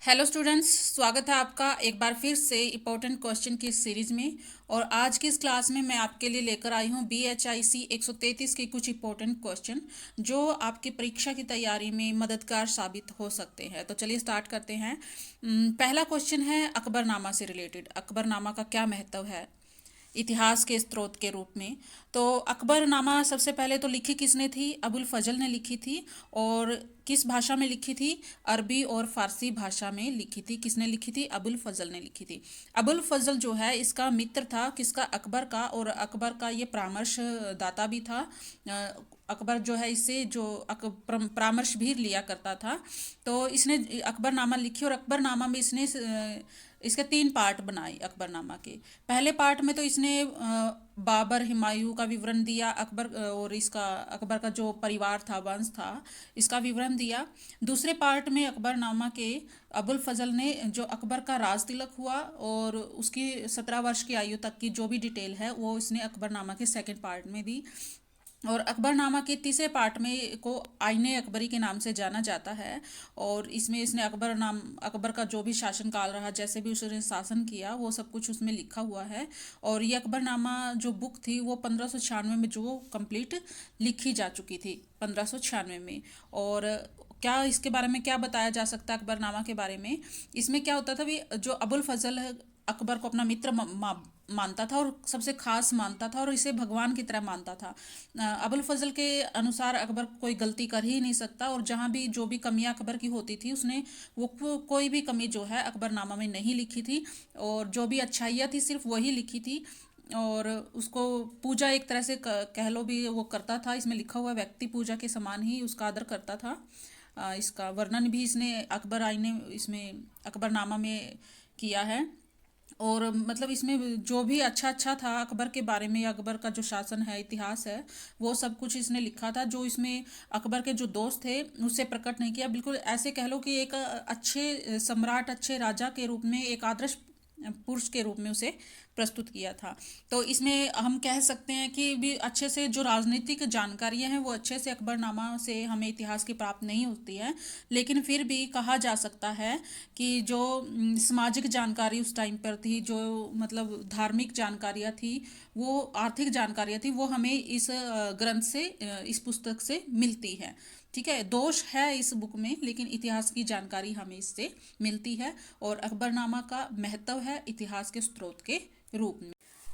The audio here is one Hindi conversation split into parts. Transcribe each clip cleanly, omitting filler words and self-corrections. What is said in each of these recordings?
हेलो स्टूडेंट्स, स्वागत है आपका एक बार फिर से इम्पोर्टेंट क्वेश्चन की इस सीरीज में। और आज की इस क्लास में मैं आपके लिए लेकर आई हूँ BHIC 133 के कुछ इम्पोर्टेंट क्वेश्चन जो आपकी परीक्षा की तैयारी में मददगार साबित हो सकते हैं। तो चलिए स्टार्ट करते हैं। पहला क्वेश्चन है अकबरनामा से रिलेटेड। अकबरनामा का क्या महत्व है इतिहास के स्रोत के रूप में। तो अकबरनामा सबसे पहले तो लिखी किसने थी? अबुल फजल ने लिखी थी। और किस भाषा में लिखी थी? अरबी और फारसी भाषा में लिखी थी। किसने लिखी थी? अबुल फजल ने लिखी थी। अबुल फजल जो है इसका मित्र था किसका? अकबर का। और अकबर का ये परामर्श दाता भी था। अकबर जो है इससे जो परामर्श भी लिया करता था। तो इसने अकबरनामा लिखी और अकबरनामा में इसने इसके 3 पार्ट बनाए अकबरनामा के। पहले पार्ट में तो इसने बाबर हुमायूं का विवरण दिया, अकबर और इसका अकबर का जो परिवार था, वंश था, इसका विवरण दिया। दूसरे पार्ट में अकबरनामा के अबुल फजल ने जो अकबर का राज तिलक हुआ और उसकी 17 वर्ष की आयु तक की जो भी डिटेल है वो इसने अकबरनामा के सेकंड पार्ट में दी। और अकबरनामा के तीसरे पार्ट में को आईने अकबरी के नाम से जाना जाता है। और इसमें इसने अकबर का जो भी शासनकाल रहा, जैसे भी उसने शासन किया, वो सब कुछ उसमें लिखा हुआ है। और ये अकबरनामा जो बुक थी वो 1596 में जो कंप्लीट लिखी जा चुकी थी, 1596 में। और क्या इसके बारे में क्या बताया जा सकता है अकबरनामा के बारे में? इसमें क्या होता था भी, जो अबुल फजल है अकबर को अपना मित्र मानता था और सबसे खास मानता था और इसे भगवान की तरह मानता था। अबुल फजल के अनुसार अकबर कोई गलती कर ही नहीं सकता और जहाँ भी जो भी कमियां अकबर की होती थी उसने वो कोई भी कमी जो है अकबरनामा में नहीं लिखी थी। और जो भी अच्छाइयाँ थी सिर्फ वही लिखी थी। और उसको पूजा एक तरह से कह लो भी वो करता था। इसमें लिखा हुआ व्यक्ति पूजा के समान ही उसका आदर करता था। इसका वर्णन भी इसने अकबर आई ने इसमें अकबरनामा में किया है। और मतलब इसमें जो भी अच्छा अच्छा था अकबर के बारे में, अकबर का जो शासन है, इतिहास है, वो सब कुछ इसने लिखा था। जो इसमें अकबर के जो दोस्त थे उससे प्रकट नहीं किया। बिल्कुल ऐसे कह लो कि एक अच्छे सम्राट, अच्छे राजा के रूप में, एक आदर्श पुरुष के रूप में उसे प्रस्तुत किया था। तो इसमें हम कह सकते हैं कि भी अच्छे से जो राजनीतिक जानकारियां हैं वो अच्छे से अकबरनामा से हमें इतिहास की प्राप्त नहीं होती है। लेकिन फिर भी कहा जा सकता है कि जो सामाजिक जानकारी उस टाइम पर थी, जो मतलब धार्मिक जानकारियाँ थी, वो आर्थिक जानकारियाँ थी, वो हमें इस ग्रंथ से, इस पुस्तक से मिलती है। ठीक है, दोष है इस बुक में लेकिन इतिहास की जानकारी हमें इससे मिलती है। और अकबरनामा का महत्व है इतिहास के स्रोत के रूप में।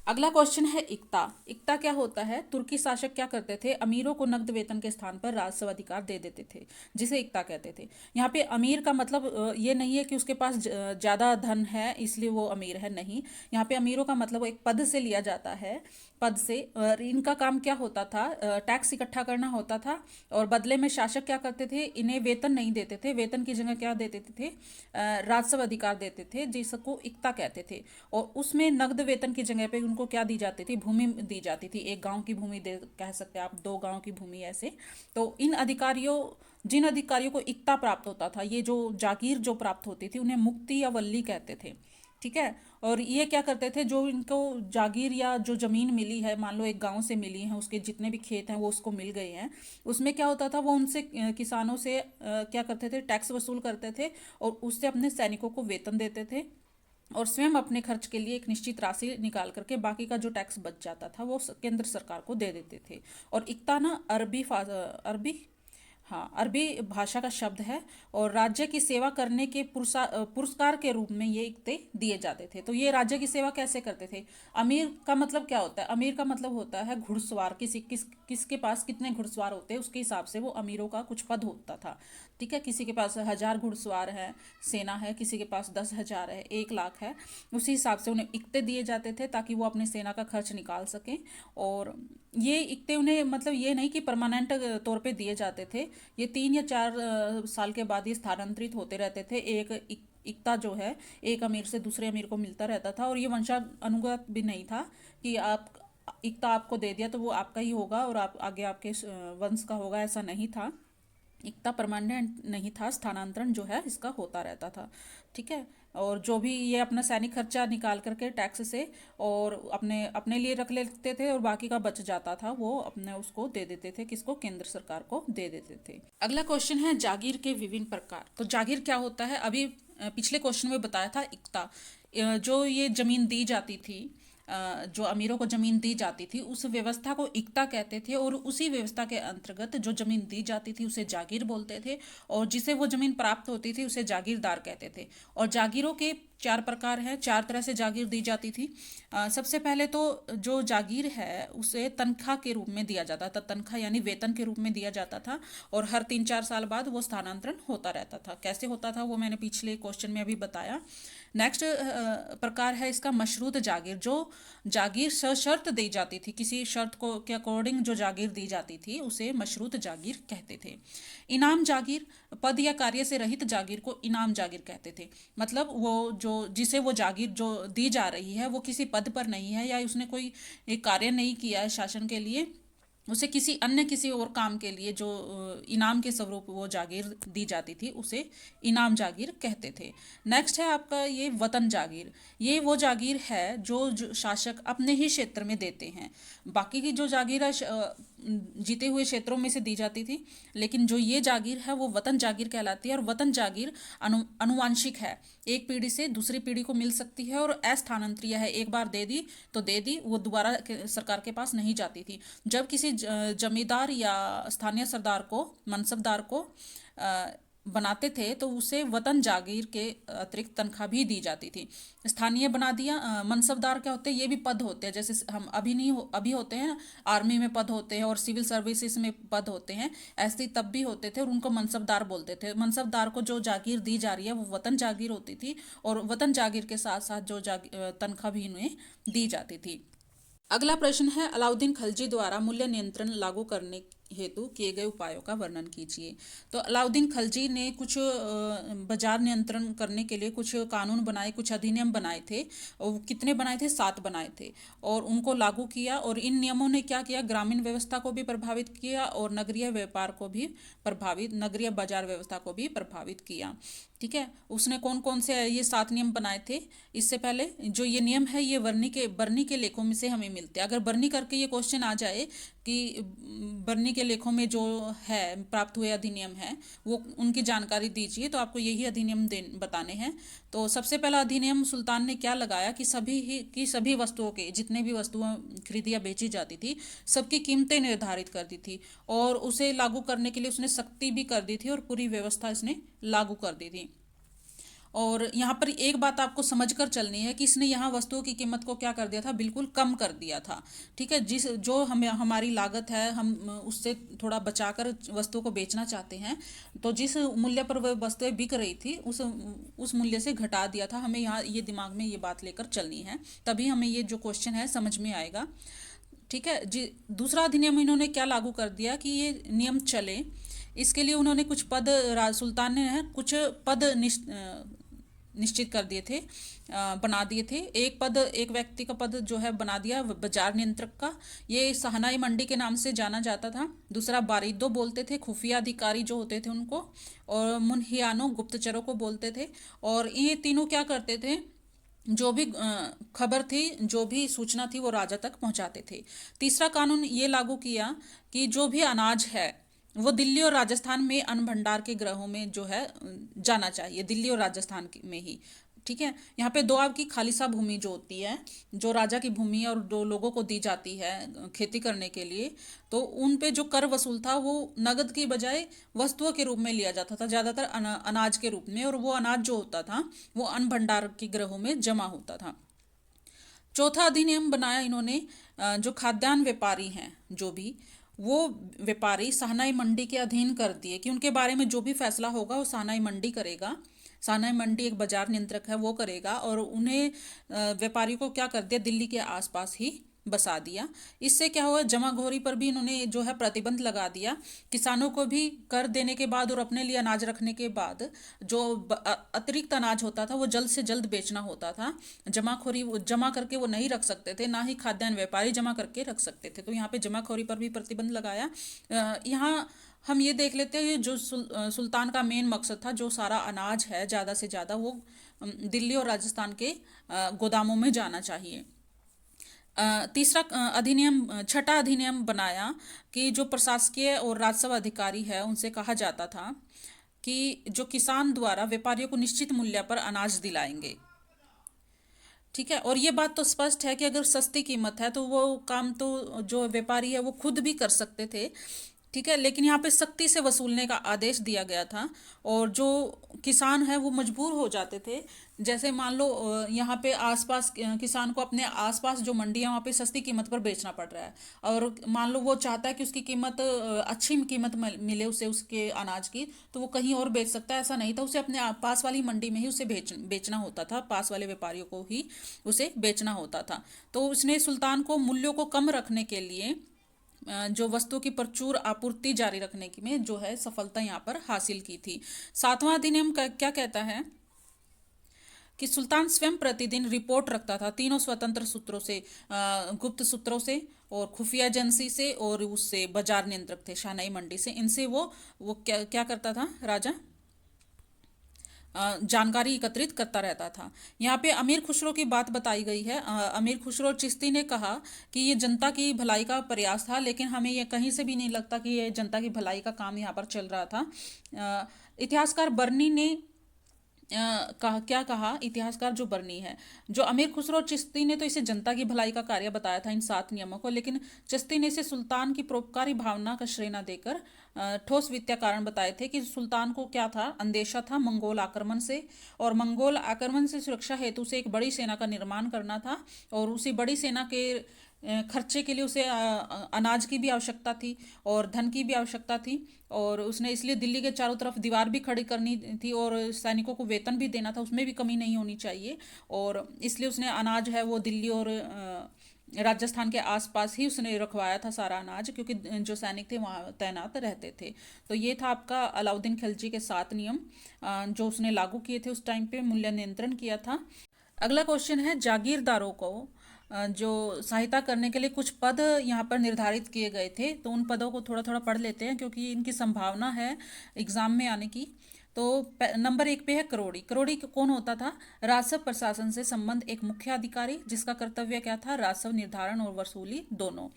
अगला क्वेश्चन है इक्ता। इक्ता क्या होता है? तुर्की शासक क्या करते थे? अमीरों को नकद वेतन के स्थान पर राजस्व अधिकार दे देते थे, जिसे इक्ता कहते थे। यहाँ पे अमीर का मतलब ये नहीं है कि उसके पास ज़्यादा धन है इसलिए वो अमीर है, नहीं। यहाँ पे अमीरों का मतलब एक पद से लिया जाता है, पद से। और इनका काम क्या होता था? टैक्स इकट्ठा करना होता था। और बदले में शासक क्या करते थे? इन्हें वेतन नहीं देते थे, वेतन की जगह क्या देते थे? राजस्व अधिकार देते थे, जिसको इक्ता कहते थे। और उसमें नगद वेतन की जगह पे उनको क्या दी जाती थी? भूमि दी जाती थी। एक गांव की भूमि दे कह सकते हैं आप, 2 गांव की भूमि, ऐसे। तो जिन अधिकारियों को इक्ता प्राप्त होता था, ये जो जागीर जो प्राप्त होती थी, उन्हें मुक्ति या वल्ली कहते थे। ठीक है। और ये क्या करते थे? जो इनको जागीर या जो जमीन मिली है, मान लो एक गांव से मिली है, उसके जितने भी खेत हैं वो उसको मिल गए हैं, उसमें क्या होता था? वो उनसे किसानों से क्या करते थे? टैक्स वसूल करते थे और उससे अपने सैनिकों को वेतन देते थे। और स्वयं अपने खर्च के लिए एक निश्चित राशि निकाल करके बाकी का जो टैक्स बच जाता था वो केंद्र सरकार को दे देते थे। और इक्ता ना अरबी, हाँ, अरबी भाषा का शब्द है। और राज्य की सेवा करने के पुरस्कार के रूप में ये इक्ते दिए जाते थे। तो ये राज्य की सेवा कैसे करते थे? अमीर का मतलब क्या होता है? अमीर का मतलब होता है घुड़सवार। किसके पास कितने घुड़सवार होते हैं उसके हिसाब से वो अमीरों का कुछ पद होता था। ठीक है, किसी के पास 1000 घुड़सवार है, सेना है, किसी के पास 10,000 है, 1 लाख है, उसी हिसाब से उन्हें इक्ते दिए जाते थे ताकि वो अपने सेना का खर्च निकाल सकें। और ये इक्ते उन्हें मतलब ये नहीं कि परमानेंट तौर पे दिए जाते थे। ये 3 या 4 साल के बाद ये स्थानांतरित होते रहते थे। इक्ता जो है एक अमीर से दूसरे अमीर को मिलता रहता था। और ये वंशानुगत भी नहीं था कि आप इक्ता आपको दे दिया तो वो आपका ही होगा और आप आगे आपके वंश का होगा, ऐसा नहीं था। इतना परमानेंट नहीं था, स्थानांतरण जो है इसका होता रहता था। ठीक है। और जो भी ये अपना सैनिक खर्चा निकाल करके टैक्स से और अपने अपने लिए रख लेते थे और बाकी का बच जाता था वो अपने उसको दे देते थे, किसको? केंद्र सरकार को दे देते थे। अगला क्वेश्चन है जागीर के विभिन्न प्रकार। तो जागीर क्या होता है? अभी पिछले क्वेश्चन में बताया था इक्ता, जो ये जमीन दी जाती थी, जो अमीरों को जमीन दी जाती थी उस व्यवस्था को इक्ता कहते थे, और उसी व्यवस्था के अंतर्गत जो जमीन दी जाती थी उसे जागीर बोलते थे, और जिसे वो जमीन प्राप्त होती थी उसे जागीरदार कहते थे। और जागीरों के चार प्रकार हैं, चार तरह से जागीर दी जाती थी। सबसे पहले तो जो जागीर है उसे तनख्वाह के रूप में दिया जाता था, तनख्वाह यानी वेतन के रूप में दिया जाता था, और हर 3-4 साल बाद वो स्थानांतरण होता रहता था। कैसे होता था वो मैंने पिछले क्वेश्चन में अभी बताया। नेक्स्ट प्रकार है इसका मशरूत जागीर, जो जागीर सशर्त दी जाती थी, किसी शर्त को के अकॉर्डिंग जो जागीर दी जाती थी उसे मशरूत जागीर कहते थे। इनाम जागीर, पद या कार्य से रहित जागीर को इनाम जागीर कहते थे। मतलब वो जो जिसे वो जागीर जो दी जा रही है वो किसी पद पर नहीं है, या उसने कोई एक कार्य नहीं किया है शासन के लिए, उसे किसी और काम के लिए जो इनाम के स्वरूप वो जागीर दी जाती थी उसे इनाम जागीर कहते थे। नेक्स्ट है आपका ये वतन जागीर। ये वो जागीर है जो शासक अपने ही क्षेत्र में देते हैं। बाकी की जो जागीर है जीते हुए क्षेत्रों में से दी जाती थी, लेकिन जो ये जागीर है वो वतन जागीर कहलाती है। और वतन जागीर अनुवांशिक है, एक पीढ़ी से दूसरी पीढ़ी को मिल सकती है, और अस्थानांतरीय है, एक बार दे दी तो दे दी, वो दोबारा सरकार के पास नहीं जाती थी। जब किसी जमींदार या स्थानीय सरदार को, मनसबदार को बनाते थे तो उसे वतन जागीर के अतिरिक्त तनख्वाह भी दी जाती थी। स्थानीय बना दिया। मनसबदार क्या होते हैं, ये भी पद होते हैं, जैसे हम अभी नहीं अभी होते हैं, आर्मी में पद होते हैं और सिविल सर्विसेज में पद होते हैं, ऐसे ही तब भी होते थे, और उनको मनसबदार बोलते थे। मनसबदार को जो जागीर दी जा रही है वो वतन जागीर होती थी, और वतन जागीर के साथ साथ जो तनख्वाह भी उन्हें दी जाती थी। अगला प्रश्न है, अलाउद्दीन खलजी द्वारा मूल्य नियंत्रण लागू करने हेतु किए गए उपायों का वर्णन कीजिए। तो अलाउद्दीन खलजी ने कुछ बाजार नियंत्रण करने के लिए कुछ कानून बनाए, कुछ अधिनियम बनाए थे, और कितने बनाए थे? 7 बनाए थे, और उनको लागू किया। और इन नियमों ने क्या किया? ग्रामीण व्यवस्था को भी प्रभावित किया, और नगरीय व्यापार को भी प्रभावित, नगरीय बाजार व्यवस्था को भी प्रभावित किया। ठीक है, उसने कौन कौन से ये 7 नियम बनाए थे? इससे पहले जो ये नियम है ये बर्नी के लेखों में से हमें मिलते हैं। अगर बर्नी करके ये क्वेश्चन आ जाए कि बर्नी के लेखों में जो है प्राप्त हुए अधिनियम है वो उनकी जानकारी दीजिए, तो आपको यही अधिनियम बताने हैं। तो सबसे पहला अधिनियम सुल्तान ने क्या लगाया कि सभी वस्तुओं के, जितने भी वस्तुएं खरीदी या बेची जाती थी, सबकी कीमतें निर्धारित कर दी थी, और उसे लागू करने के लिए उसने सख्ती भी कर दी थी, और पूरी व्यवस्था इसने लागू कर दी थी। और यहाँ पर एक बात आपको समझकर चलनी है कि इसने यहाँ वस्तुओं की कीमत को क्या कर दिया था? बिल्कुल कम कर दिया था। ठीक है, जो हमारी लागत है, हम उससे थोड़ा बचाकर वस्तुओं को बेचना चाहते हैं, तो जिस मूल्य पर वह वस्तुएं बिक रही थी उस मूल्य से घटा दिया था। हमें यहाँ ये दिमाग में ये बात लेकर चलनी है, तभी हमें ये जो क्वेश्चन है समझ में आएगा। ठीक है जी। दूसरा अधिनियम इन्होंने क्या लागू कर दिया कि ये नियम चले, इसके लिए उन्होंने कुछ पद, सुल्तान ने है कुछ पद निश्चित कर दिए थे, बना दिए थे। एक व्यक्ति का पद जो है बना दिया बाजार नियंत्रक का, ये सहनाई मंडी के नाम से जाना जाता था। दूसरा बारिदो बोलते थे, खुफिया अधिकारी जो होते थे उनको, और मुनहियानो गुप्तचरों को बोलते थे। और ये तीनों क्या करते थे? जो भी खबर थी, जो भी सूचना थी वो राजा तक पहुंचाते थे। तीसरा कानून ये लागू किया कि जो भी अनाज है वो दिल्ली और राजस्थान में अन्न भंडार के गृहों में जो है जाना चाहिए, दिल्ली और राजस्थान में ही। ठीक है, यहाँ पे 2 आपकी खालिसा भूमि जो होती है, जो राजा की भूमि और जो लोगों को दी जाती है खेती करने के लिए, तो उन पे जो कर वसूल था वो नगद की बजाय वस्तुओं के रूप में लिया जाता था, ज़्यादातर अनाज के रूप में, और वो अनाज जो होता था वो अन्न भंडार के गृहों में जमा होता था। चौथा अधिनियम बनाया इन्होंने, जो खाद्यान्न व्यापारी हैं, जो भी वो व्यापारी सहनाई मंडी के अधीन कर दिए, कि उनके बारे में जो भी फैसला होगा वो सहनाई मंडी करेगा। सहनाई मंडी एक बाजार नियंत्रक है, वो करेगा, और उन्हें व्यापारी को क्या कर दिया? दिल्ली के आसपास ही बसा दिया। इससे क्या हुआ? जमाखोरी पर भी इन्होंने जो है प्रतिबंध लगा दिया। किसानों को भी कर देने के बाद और अपने लिए अनाज रखने के बाद जो अतिरिक्त अनाज होता था वो जल्द से जल्द बेचना होता था। जमाखोरी जमा करके वो नहीं रख सकते थे, ना ही खाद्यान्न व्यापारी जमा करके रख सकते थे। तो यहाँ पे जमाखोरी पर भी प्रतिबंध लगाया। यहाँ हम ये देख लेते हैं जो सुल्तान का मेन मकसद था, जो सारा अनाज है ज़्यादा से ज़्यादा वो दिल्ली और राजस्थान के गोदामों में जाना चाहिए। तीसरा अधिनियम, छठा अधिनियम बनाया कि जो प्रशासकीय और राजस्व अधिकारी है उनसे कहा जाता था कि जो किसान द्वारा व्यापारियों को निश्चित मूल्य पर अनाज दिलाएंगे। ठीक है, और ये बात तो स्पष्ट है कि अगर सस्ती कीमत है तो वो काम तो जो व्यापारी है वो खुद भी कर सकते थे। ठीक है, लेकिन यहाँ पे सख्ती से वसूलने का आदेश दिया गया था, और जो किसान है वो मजबूर हो जाते थे। जैसे मान लो यहाँ पे आसपास किसान को अपने आसपास जो मंडी है वहाँ पे सस्ती कीमत पर बेचना पड़ रहा है, और मान लो वो चाहता है कि उसकी कीमत अच्छी कीमत मिले उसे उसके अनाज की, तो वो कहीं और बेच सकता है। ऐसा नहीं था, उसे अपने पास वाली मंडी में ही उसे बेचना होता था, पास वाले व्यापारियों को ही उसे बेचना होता था। तो उसने सुल्तान को मूल्यों को कम रखने के लिए जो वस्तुओं की प्रचुर आपूर्ति जारी रखने की में जो है सफलता यहाँ पर हासिल की थी। सातवां अधिनियम क्या कहता है कि सुल्तान स्वयं प्रतिदिन रिपोर्ट रखता था तीनों स्वतंत्र सूत्रों से, गुप्त सूत्रों से और खुफिया एजेंसी से, और उससे बाजार नियंत्रक थे शाहनाई मंडी से, इनसे वो क्या क्या करता था राजा, जानकारी एकत्रित करता रहता था। यहाँ पे अमीर खुसरो की बात बताई गई है। अमीर खुसरो चिश्ती ने कहा कि ये जनता की भलाई का प्रयास था, लेकिन हमें ये कहीं से भी नहीं लगता कि ये जनता की भलाई का काम यहाँ पर चल रहा था। इतिहासकार बर्नी ने क्या कहा, इतिहासकार जो बर्नी है, जो अमीर खुसरो चिश्ती ने तो इसे जनता की भलाई का कार्य बताया था इन 7 नियमों को, लेकिन चिश्ती ने इसे सुल्तान की परोपकारी भावना का श्रेय न देकर ठोस वित्तीय कारण बताए थे कि सुल्तान को क्या था, अंदेशा था मंगोल आक्रमण से, और मंगोल आक्रमण से सुरक्षा हेतु से एक बड़ी सेना का निर्माण करना था, और उसी बड़ी सेना के खर्चे के लिए उसे अनाज की भी आवश्यकता थी और धन की भी आवश्यकता थी, और उसने इसलिए दिल्ली के चारों तरफ दीवार भी खड़ी करनी थी, और सैनिकों को वेतन भी देना था, उसमें भी कमी नहीं होनी चाहिए। और इसलिए उसने अनाज है वो दिल्ली और राजस्थान के आसपास ही उसने रखवाया था सारा अनाज, क्योंकि जो सैनिक थे वहाँ तैनात रहते थे। तो ये था आपका अलाउद्दीन खिलजी के 7 नियम जो उसने लागू किए थे उस टाइम पे, मूल्य नियंत्रण किया था। अगला क्वेश्चन है, जागीरदारों को जो सहायता करने के लिए कुछ पद यहाँ पर निर्धारित किए गए थे, तो उन पदों को थोड़ा थोड़ा पढ़ लेते हैं क्योंकि इनकी संभावना है एग्जाम में आने की। तो नंबर 1 पे है करोड़ी। करोड़ी कौन होता था, राजस्व प्रशासन से संबंध एक मुख्य अधिकारी, जिसका कर्तव्य क्या था, राजस्व निर्धारण और वसूली दोनों।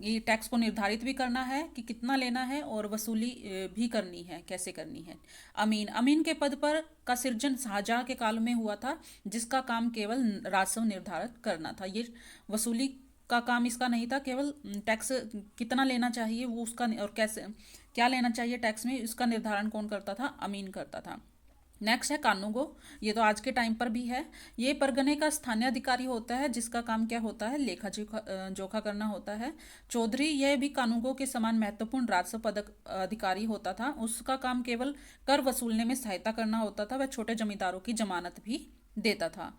ये टैक्स को निर्धारित भी करना है कि कितना लेना है, और वसूली भी करनी है, कैसे करनी है। अमीन, अमीन के पद पर का सृजन शाहजहां के काल में हुआ था, जिसका काम केवल राजस्व निर्धारित करना था। ये वसूली का काम इसका नहीं था, केवल टैक्स कितना लेना चाहिए वो उसका, और कैसे क्या लेना चाहिए टैक्स में, इसका निर्धारण कौन करता था, अमीन करता था। नेक्स्ट है कानूगो। ये तो आज के टाइम पर भी है। ये परगने का स्थानीय अधिकारी होता है, जिसका काम क्या होता है, लेखा जोखा करना होता है। चौधरी, यह भी कानूगो के समान महत्वपूर्ण राजस्व पदक अधिकारी होता था। उसका काम केवल कर वसूलने में सहायता करना होता था। वह छोटे जमींदारों की जमानत भी देता था।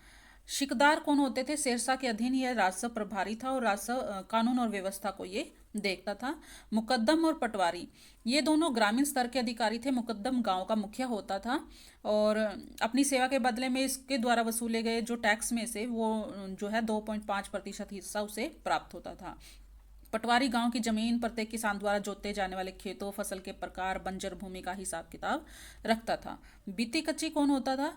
शिकदार कौन होते थे, शेरशाह के अधीन यह राजस्व प्रभारी था, और राजस्व कानून और व्यवस्था को ये देखता था। मुकद्दम और पटवारी, ये दोनों ग्रामीण स्तर के अधिकारी थे। मुकद्दम गांव का मुखिया होता था, और अपनी सेवा के बदले में इसके द्वारा वसूले गए जो टैक्स में से वो जो है 2.5% हिस्सा उसे प्राप्त होता था। पटवारी गांव की जमीन प्रत्येक किसान द्वारा जोते जाने वाले खेतों, फसल के प्रकार, बंजर भूमि का हिसाब किताब रखता था। बीती कच्ची कौन होता था,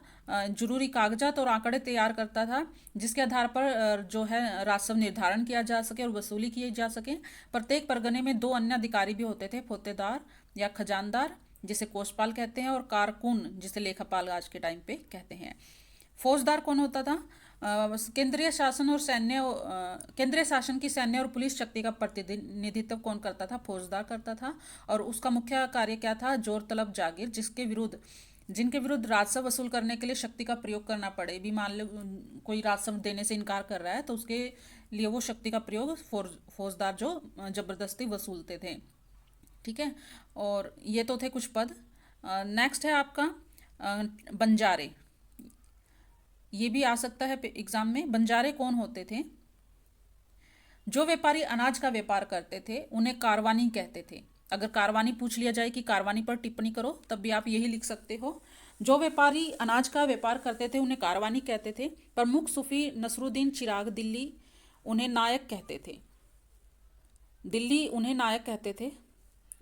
जरूरी कागजात और आंकड़े तैयार करता था, जिसके आधार पर जो है राजस्व निर्धारण किया जा सके और वसूली की जा सके। प्रत्येक परगने में 2 अन्य अधिकारी भी होते थे, फौतेदार या खजानदार जिसे कोषपाल कहते हैं, और कारकुन जिसे लेखापाल आज के टाइम पे कहते हैं। फौजदार कौन होता था, केंद्रीय शासन और केंद्रीय शासन की सैन्य और पुलिस शक्ति का प्रतिनिधित्व कौन करता था, फौजदार करता था, और उसका मुख्य कार्य क्या था, जोर तलब जागीर, जिनके विरुद्ध राजस्व वसूल करने के लिए शक्ति का प्रयोग करना पड़े भी, मान लो कोई राजस्व देने से इनकार कर रहा है तो उसके लिए वो शक्ति का प्रयोग फौजदार जो जबरदस्ती वसूलते थे। ठीक है, और ये तो थे कुछ पद। नेक्स्ट है आपका बंजारे। ये भी आ सकता है एग्जाम में। बंजारे कौन होते थे, जो व्यापारी अनाज का व्यापार करते थे उन्हें कारवानी कहते थे। अगर कारवानी पूछ लिया जाए कि कारवानी पर टिप्पणी करो, तब भी आप यही लिख सकते हो। जो व्यापारी अनाज का व्यापार करते थे उन्हें कारवानी कहते थे। प्रमुख सूफी नसरुद्दीन चिराग दिल्ली उन्हें नायक कहते थे। दिल्ली उन्हें नायक कहते थे,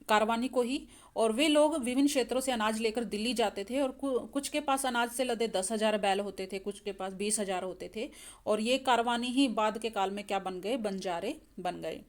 कारवानी को ही। और वे लोग विभिन्न क्षेत्रों से अनाज लेकर दिल्ली जाते थे, और कुछ के पास अनाज से लदे 10,000 बैल होते थे, कुछ के पास 20,000 होते थे, और ये कारवानी ही बाद के काल में क्या बन गए, बंजारे बन गए।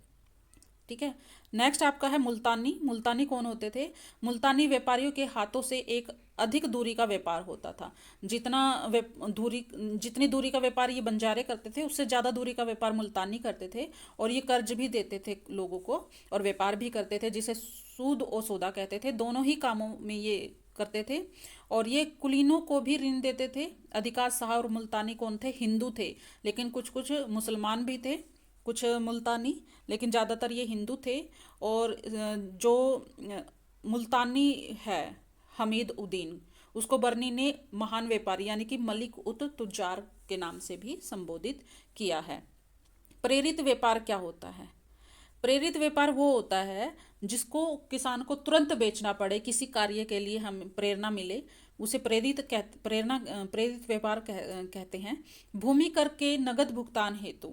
ठीक है। नेक्स्ट आपका है मुल्तानी। मुल्तानी कौन होते थे? मुल्तानी व्यापारियों के हाथों से एक अधिक दूरी का व्यापार होता था। जितना दूरी, जितनी दूरी का व्यापार ये बंजारे करते थे उससे ज़्यादा दूरी का व्यापार मुल्तानी करते थे। और ये कर्ज भी देते थे लोगों को और व्यापार भी करते थे, जिसे सूद और सौदा कहते थे। दोनों ही कामों में ये करते थे। और ये कुलीनों को भी ऋण देते थे। अधिकांश शाह और मुल्तानी कौन थे? हिंदू थे, लेकिन कुछ कुछ मुसलमान भी थे, कुछ मुल्तानी, लेकिन ज़्यादातर ये हिंदू थे। और जो मुल्तानी है हमीद उद्दीन, उसको बर्नी ने महान व्यापारी यानी कि मलिक उत तुजार के नाम से भी संबोधित किया है। प्रेरित व्यापार क्या होता है? प्रेरित व्यापार वो होता है जिसको किसान को तुरंत बेचना पड़े, किसी कार्य के लिए हम प्रेरणा मिले, उसे प्रेरित व्यापार कहते हैं। भूमि कर के नगद भुगतान हेतु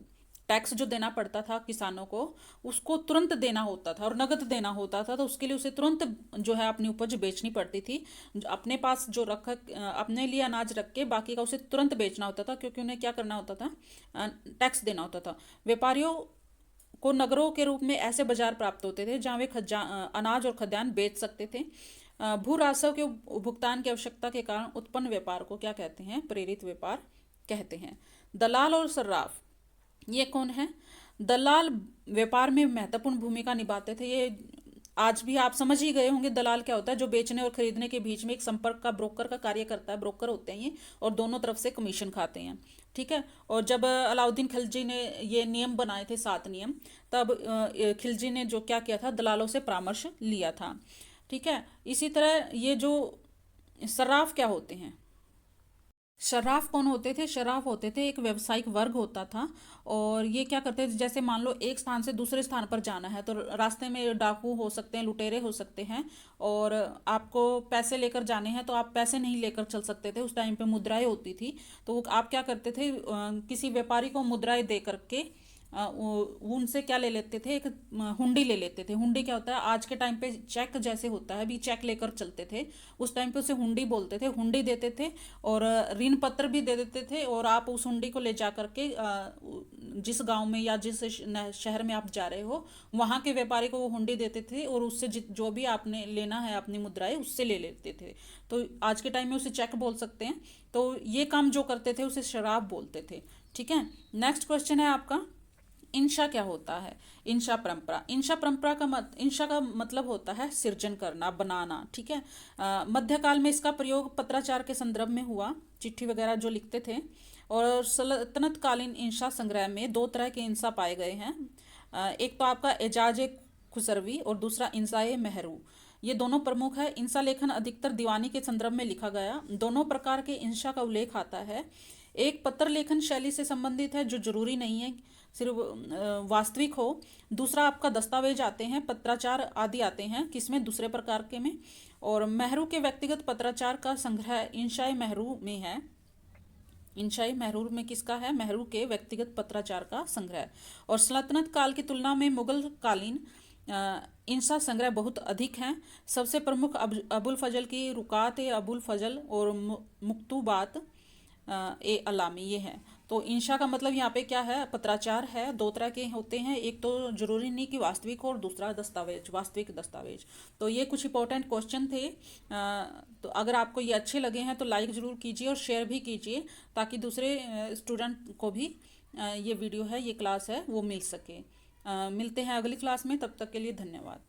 टैक्स जो देना पड़ता था किसानों को, उसको तुरंत देना होता था और नगद देना होता था, तो उसके लिए उसे तुरंत जो है अपनी उपज बेचनी पड़ती थी। अपने पास जो अपने लिए अनाज रख के बाकी का उसे तुरंत बेचना होता था, क्योंकि उन्हें क्या करना होता था? टैक्स देना होता था। व्यापारियों को नगरों के रूप में ऐसे बाजार प्राप्त होते थे जहाँ वे अनाज और खाद्यान्न बेच सकते थे। भू राजस्व के भुगतान की आवश्यकता के कारण उत्पन्न व्यापार को क्या कहते हैं? प्रेरित व्यापार कहते हैं। दलाल और सर्राफ, ये कौन है? दलाल व्यापार में महत्वपूर्ण भूमिका निभाते थे। ये आज भी आप समझ ही गए होंगे दलाल क्या होता है, जो बेचने और खरीदने के बीच में एक संपर्क का, ब्रोकर का कार्य करता है। ब्रोकर होते हैं ये, और दोनों तरफ से कमीशन खाते हैं। ठीक है। और जब अलाउद्दीन खिलजी ने ये नियम बनाए थे, 7 नियम, तब खिलजी ने जो क्या किया था, दलालों से परामर्श लिया था। ठीक है। इसी तरह ये जो सर्राफ क्या होते हैं? शर्राफ कौन होते थे? शर्राफ होते थे एक व्यावसायिक वर्ग होता था। और ये क्या करते थे, जैसे मान लो एक स्थान से दूसरे स्थान पर जाना है, तो रास्ते में डाकू हो सकते हैं, लुटेरे हो सकते हैं, और आपको पैसे लेकर जाने हैं तो आप पैसे नहीं लेकर चल सकते थे। उस टाइम पे मुद्राएं होती थी, तो आप क्या करते थे, किसी व्यापारी को मुद्राएं दे करके वो उनसे क्या ले लेते थे, एक हुंडी ले लेते थे। हुंडी क्या होता है? आज के टाइम पे चेक जैसे होता है, अभी चेक लेकर चलते थे, उस टाइम पे उसे हुंडी बोलते थे। हुंडी देते थे और ऋण पत्र भी दे देते थे, और आप उस हुंडी को ले जा करके जिस गांव में या जिस शहर में आप जा रहे हो, वहाँ के व्यापारी को वो हुंडी देते थे, और उससे जो भी आपने लेना है अपनी मुद्राएं, उससे ले लेते थे। तो आज के टाइम में उसे चेक बोल सकते हैं। तो ये काम जो करते थे उसे शराब बोलते थे। ठीक है। नेक्स्ट क्वेश्चन है आपका, इंशा क्या होता है? इंशा परंपरा। इंशा का मतलब होता है सृजन करना, बनाना। ठीक है। मध्यकाल में इसका प्रयोग पत्राचार के संदर्भ में हुआ, चिट्ठी वगैरह जो लिखते थे। और सल्तनत कालीन इंशा संग्रह में 2 तरह के इंशा पाए गए हैं। एक तो आपका एजाज खुसरवी और दूसरा इंसाए मेहरू। ये दोनों प्रमुख है। इंशा लेखन अधिकतर दीवानी के संदर्भ में लिखा गया। दोनों प्रकार के इंशा का उल्लेख आता है। एक पत्र लेखन शैली से संबंधित है, जो जरूरी नहीं है सिर्फ वास्तविक हो। दूसरा आपका दस्तावेज आते हैं, पत्राचार आदि आते हैं, किसमें? दूसरे प्रकार के में। और मेहरू के व्यक्तिगत पत्राचार का संग्रह इंशाए मेहरू में है। इंशाई मेहरू में किसका है? मेहरू के व्यक्तिगत पत्राचार का संग्रह। और सल्तनत काल की तुलना में मुगल कालीन इंशा संग्रह बहुत अधिक हैं। सबसे प्रमुख अबुल फजल की रुकात ए अबुल फजल और मुक्तुबात ए अलामी, ये है। तो इंशा का मतलब यहाँ पे क्या है? पत्राचार है। 2 तरह के होते हैं, एक तो जरूरी नहीं कि वास्तविक हो, और दूसरा दस्तावेज, वास्तविक दस्तावेज। तो ये कुछ इंपॉर्टेंट क्वेश्चन थे। तो अगर आपको ये अच्छे लगे हैं तो लाइक ज़रूर कीजिए और शेयर भी कीजिए, ताकि दूसरे स्टूडेंट को भी ये वीडियो है, ये क्लास है, वो मिल सके। मिलते हैं अगली क्लास में, तब तक के लिए धन्यवाद।